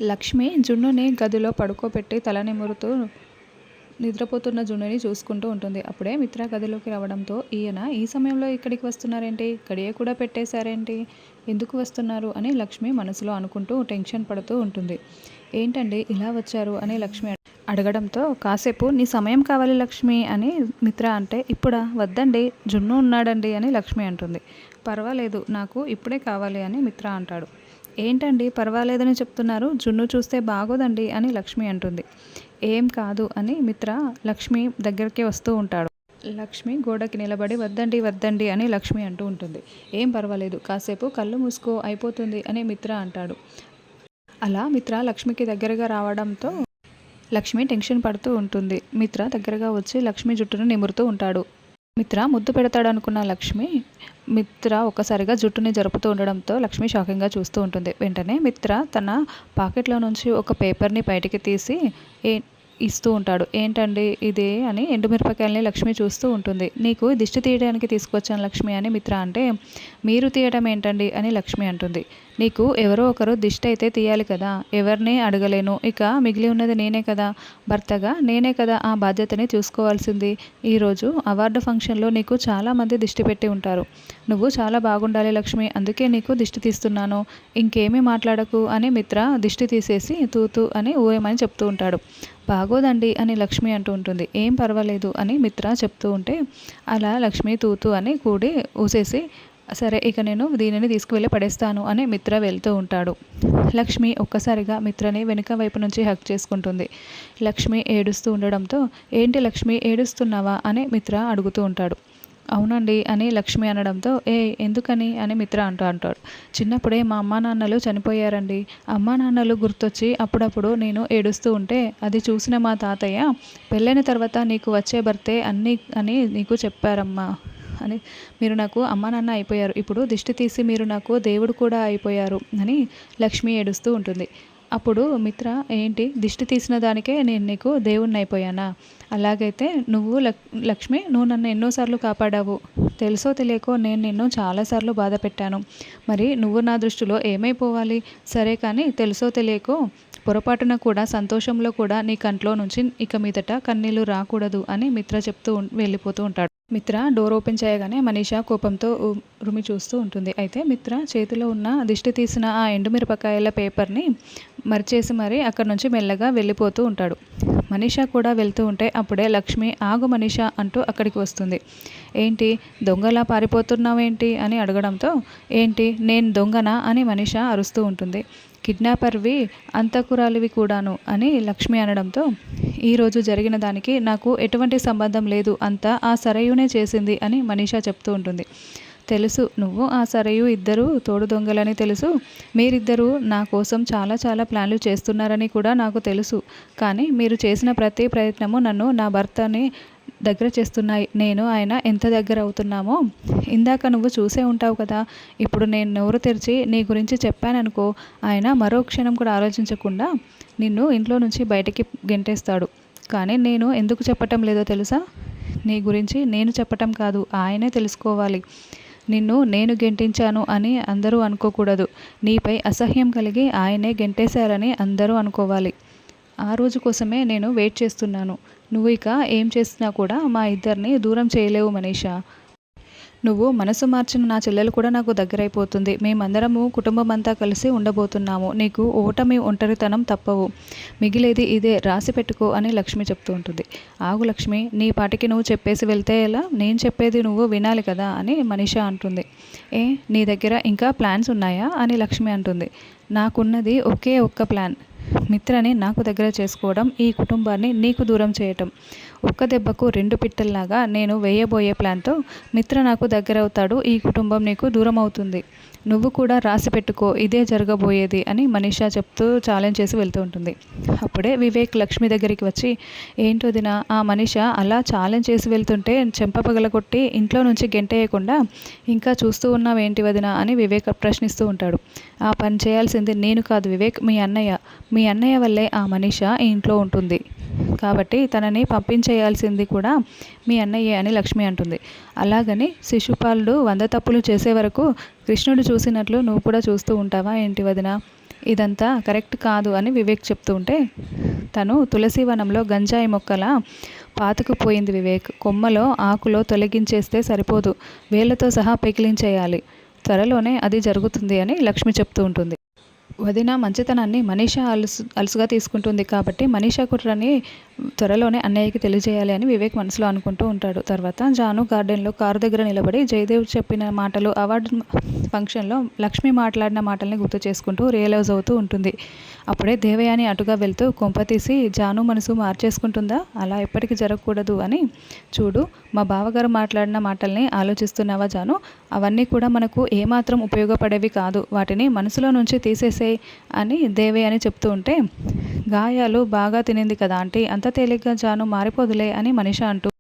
లక్ష్మి జున్నుని గదిలో పడుకోబెట్టి తల నిమురుతూ నిద్రపోతున్న జున్నుని చూసుకుంటూ ఉంటుంది. అప్పుడే మిత్ర గదిలోకి రావడంతో, ఈయన ఈ సమయంలో ఇక్కడికి వస్తున్నారేంటి? గడియ కూడా పెట్టేశారేంటి? ఎందుకు వస్తున్నారు అని లక్ష్మి మనసులో అనుకుంటూ టెన్షన్ పడుతూ ఉంటుంది. ఏంటండి ఇలా వచ్చారు అని లక్ష్మి అడగడంతో, కాసేపు నీ సమయం కావాలి లక్ష్మి అని మిత్ర అంటే, ఇప్పుడా? వద్దండి, జున్ను ఉన్నాడండి అని లక్ష్మి అంటుంది. పర్వాలేదు, నాకు ఇప్పుడే కావాలి అని మిత్ర అంటాడు. ఏంటండి పర్వాలేదని చెప్తున్నారు? జున్ను చూస్తే బాగోదండి అని లక్ష్మి అంటుంది. ఏం కాదు అని మిత్ర లక్ష్మి దగ్గరికి వస్తూ ఉంటాడు. లక్ష్మి గోడకి నిలబడి వద్దండి వద్దండి అని లక్ష్మి అంటూ ఉంటుంది. ఏం పర్వాలేదు, కాసేపు కళ్ళు మూసుకో, అయిపోతుంది అని మిత్ర అంటాడు. అలా మిత్ర లక్ష్మికి దగ్గరగా రావడంతో లక్ష్మి టెన్షన్ పడుతూ ఉంటుంది. మిత్ర దగ్గరగా వచ్చి లక్ష్మి జుట్టును నిమురుతూ ఉంటాడు. మిత్ర ముద్దు పెడతాడనుకున్న లక్ష్మి మిత్ర ఒక్కసారిగా జుట్టుని జరుపుతూ ఉండడంతో లక్ష్మి షాకింగ్గా చూస్తూ ఉంటుంది. వెంటనే మిత్ర తన పాకెట్లో నుంచి ఒక పేపర్ని బయటికి తీసి ఇస్తూ ఉంటాడు. ఏంటండి ఇది అని ఎండుమిరపకాయలని లక్ష్మి చూస్తూ ఉంటుంది. నీకు దిష్టి తీయడానికి తీసుకొచ్చాను లక్ష్మి అని మిత్ర అంటే, మీరు తీయడం ఏంటండి అని లక్ష్మి అంటుంది. నీకు ఎవరో ఒకరు దిష్టి అయితే తీయాలి కదా, ఎవరిని అడగలేను, ఇక మిగిలి ఉన్నది నేనే కదా, భర్తగా నేనే కదా ఆ బాధ్యతని చూసుకోవాల్సింది. ఈరోజు అవార్డు ఫంక్షన్లో నీకు చాలామంది దిష్టి పెట్టి ఉంటారు. నువ్వు చాలా బాగుండాలి లక్ష్మి, అందుకే నీకు దిష్టి తీస్తున్నాను, ఇంకేమీ మాట్లాడకు అని మిత్ర దిష్టి తీసేసి తూతూ అని ఊయమని చెప్తూ ఉంటాడు. బాగోదండి అని లక్ష్మి అంటూ ఉంటుంది. ఏం పర్వాలేదు అని మిత్ర చెప్తూ ఉంటే, అలా లక్ష్మి తూతూ అని కూడి ఊసేసి, సరే ఇక నేను దీనిని తీసుకువెళ్ళి పడేస్తాను అని మిత్ర వెళ్తూ ఉంటాడు. లక్ష్మి ఒక్కసారిగా మిత్రని వెనుక వైపు నుంచి హక్ చేసుకుంటుంది. లక్ష్మి ఏడుస్తూ ఉండడంతో, ఏంటి లక్ష్మి ఏడుస్తున్నావా అని మిత్ర అడుగుతూ ఉంటాడు. అవునండి అని లక్ష్మి అనడంతో, ఎందుకని అని మిత్ర అంటాడు. చిన్నప్పుడే మా అమ్మా నాన్నలు చనిపోయారండి. అమ్మా నాన్నలు గుర్తొచ్చి అప్పుడప్పుడు నేను ఏడుస్తూ ఉంటే, అది చూసిన మా తాతయ్య, పెళ్ళైన తర్వాత నీకు వచ్చే భర్తే అన్నీ అని నీకు చెప్పారమ్మా అని, మీరు నాకు అమ్మా నాన్న అయిపోయారు, ఇప్పుడు దిష్టి తీసి మీరు నాకు దేవుడు కూడా అయిపోయారు అని లక్ష్మి ఏడుస్తూ ఉంటుంది. అప్పుడు మిత్ర, ఏంటి దిష్టి తీసిన దానికే నేను నీకు దేవుణ్ణి అయిపోయానా? అలాగైతే నువ్వు లక్ష్మి, నువ్వు నన్ను ఎన్నోసార్లు కాపాడావు, తెలుసో తెలియకో నేను నిన్ను చాలాసార్లు బాధ పెట్టాను, మరి నువ్వు నా దృష్టిలో ఏమైపోవాలి? సరే కానీ తెలుసో తెలియకో పొరపాటున కూడా సంతోషంలో కూడా నీ కంట్లో నుంచి ఇక మీదట కన్నీళ్ళు రాకూడదు అని మిత్ర చెప్తూ వెళ్ళిపోతూ ఉంటాడు. మిత్ర డోర్ ఓపెన్ చేయగానే మనీషా కోపంతో రుమి చూస్తూ ఉంటుంది. అయితే మిత్ర చేతిలో ఉన్న దిష్టి తీసిన ఆ ఎండుమిరపకాయల పేపర్ని మరిచేసి మరీ అక్కడి నుంచి మెల్లగా వెళ్ళిపోతూ ఉంటాడు. మనీషా కూడా వెళ్తూ ఉంటే అప్పుడే లక్ష్మి, ఆగు మనీషా అంటూ అక్కడికి వస్తుంది. ఏంటి దొంగలా పారిపోతున్నావేంటి అని అడగడంతో, ఏంటి నేను దొంగనా అని మనీషా అరుస్తూ ఉంటుంది. కిడ్నాపర్వి, అంతకురాలివి కూడాను అని లక్ష్మి అనడంతో, ఈరోజు జరిగిన దానికి నాకు ఎటువంటి సంబంధం లేదు, అంతా ఆ సరయునే చేసింది అని మనీషా చెప్తూ ఉంటుంది. తెలుసు, నువ్వు ఆ సరయు ఇద్దరు తోడు దొంగలని తెలుసు, మీరిద్దరూ నా కోసం చాలా చాలా ప్లాన్లు చేస్తున్నారని కూడా నాకు తెలుసు, కానీ మీరు చేసిన ప్రతి ప్రయత్నము నన్ను నా భర్తని దగ్గర చేస్తున్నాయి. నేను ఆయన ఎంత దగ్గర అవుతున్నామో ఇందాక నువ్వు చూసే ఉంటావు కదా. ఇప్పుడు నేను నోరు తెరిచి నీ గురించి చెప్పాననుకో, ఆయన మరో క్షణం కూడా ఆలోచించకుండా నిన్ను ఇంట్లో నుంచి బయటికి గెంటేస్తాడు. కానీ నేను ఎందుకు చెప్పటం లేదో తెలుసా? నీ గురించి నేను చెప్పటం కాదు, ఆయనే తెలుసుకోవాలి. నిన్ను నేను గెంటించాను అని అందరూ అనుకోకూడదు. నీపై అసహ్యం కలిగి ఆయనే గెంటేశారని అందరూ అనుకోవాలి. ఆ రోజు కోసమే నేను వెయిట్ చేస్తున్నాను. నువ్వు ఇక ఏం చేసినా కూడా మా ఇద్దరిని దూరం చేయలేవు మనీషా. నువ్వు మనసు మార్చిన నా చెల్లెలు కూడా నాకు దగ్గరైపోతుంది. మేమందరము కుటుంబం అంతా కలిసి ఉండబోతున్నాము. నీకు ఓటమి, ఒంటరితనం తప్పవు. మిగిలేది ఇదే, రాసి పెట్టుకో అని లక్ష్మి చెప్తూ ఉంటుంది. ఆగు లక్ష్మి, నీ పాటికి నువ్వు చెప్పేసి వెళ్తే ఎలా? నేను చెప్పేది నువ్వు వినాలి కదా అని మనీషా అంటుంది. నీ దగ్గర ఇంకా ప్లాన్స్ ఉన్నాయా అని లక్ష్మి అంటుంది. నాకున్నది ఒకే ఒక్క ప్లాన్, మిత్రని నాకు దగ్గర చేసుకోవడం, ఈ కుటుంబాన్ని నీకు దూరం చేయటం. ఒక్క దెబ్బకు రెండు పిట్టల్లాగా నేను వేయబోయే ప్లాన్తో మిత్ర నాకు దగ్గరవుతాడు, ఈ కుటుంబం నీకు దూరం అవుతుంది. నువ్వు కూడా రాసి పెట్టుకో, ఇదే జరగబోయేది అని మనీషా చెప్తూ ఛాలెంజ్ చేసి వెళ్తూ ఉంటుంది. అప్పుడే వివేక్ లక్ష్మి దగ్గరికి వచ్చి, ఏంటో దిన ఆ మనీషా అలా ఛాలెంజ్ చేసి వెళ్తుంటే చెంప పగలగొట్టి ఇంట్లో నుంచి గెంటేయకుండా ఇంకా చూస్తూ ఉన్నావేంటి వదిన అని వివేక్ ప్రశ్నిస్తూ ఉంటాడు. ఆ పని చేయాల్సింది నేను కాదు వివేక్, మీ అన్నయ్య. మీ అన్నయ్య వల్లే ఆ మనీషా ఈ ఇంట్లో ఉంటుంది, కాబట్టి తనని పంపించేయాల్సింది కూడా మీ అన్నయ్యే అని లక్ష్మి అంటుంది. అలాగని శిశుపాలుడు 100 తప్పులు చేసే వరకు కృష్ణుడు చూసినట్లు నువ్వు కూడా చూస్తూ ఉంటావా ఏంటి వదిన? ఇదంతా కరెక్ట్ కాదు అని వివేక్ చెప్తూ ఉంటే, తను తులసి వనంలో గంజాయి మొక్కలా పాతుకుపోయింది వివేక్. కొమ్మలో ఆకులో తొలగించేస్తే సరిపోదు, వేళ్ళతో సహా పెకిలించేయాలి. త్వరలోనే అది జరుగుతుంది అని లక్ష్మి చెప్తూ ఉంటుంది. వదిన మంచితనాన్ని మనీషా అలుసుగా తీసుకుంటుంది కాబట్టి మనీషా కుట్రని త్వరలోనే అన్నయ్యకి తెలియజేయాలి అని వివేక్ మనసులో అనుకుంటూ ఉంటాడు. తర్వాత జాను గార్డెన్లో కారు దగ్గర నిలబడి జయదేవ్ చెప్పిన మాటలు, అవార్డు ఫంక్షన్లో లక్ష్మి మాట్లాడిన మాటల్ని గుర్తు చేసుకుంటూ రియలైజ్ అవుతూ ఉంటుంది. అప్పుడే దేవయాని అటుగా వెళ్తూ కొంపతీసి జాను మనసు మార్చేసుకుంటుందా? అలా ఎప్పటికీ జరగకూడదు అని. చూడు, మా బావగారు మాట్లాడిన మాటల్ని ఆలోచిస్తున్నావా జాను? అవన్నీ కూడా మనకు ఏమాత్రం ఉపయోగపడేవి కాదు, వాటిని మనసులో నుంచి తీసేసేయ్ అని దేవయాని చెప్తూ ఉంటే, గాయాలు బాగా తినింది కదా ఆంటీ, అంత తేలిగ్గా జాను మారిపోదులే అని మనీషా అంటూ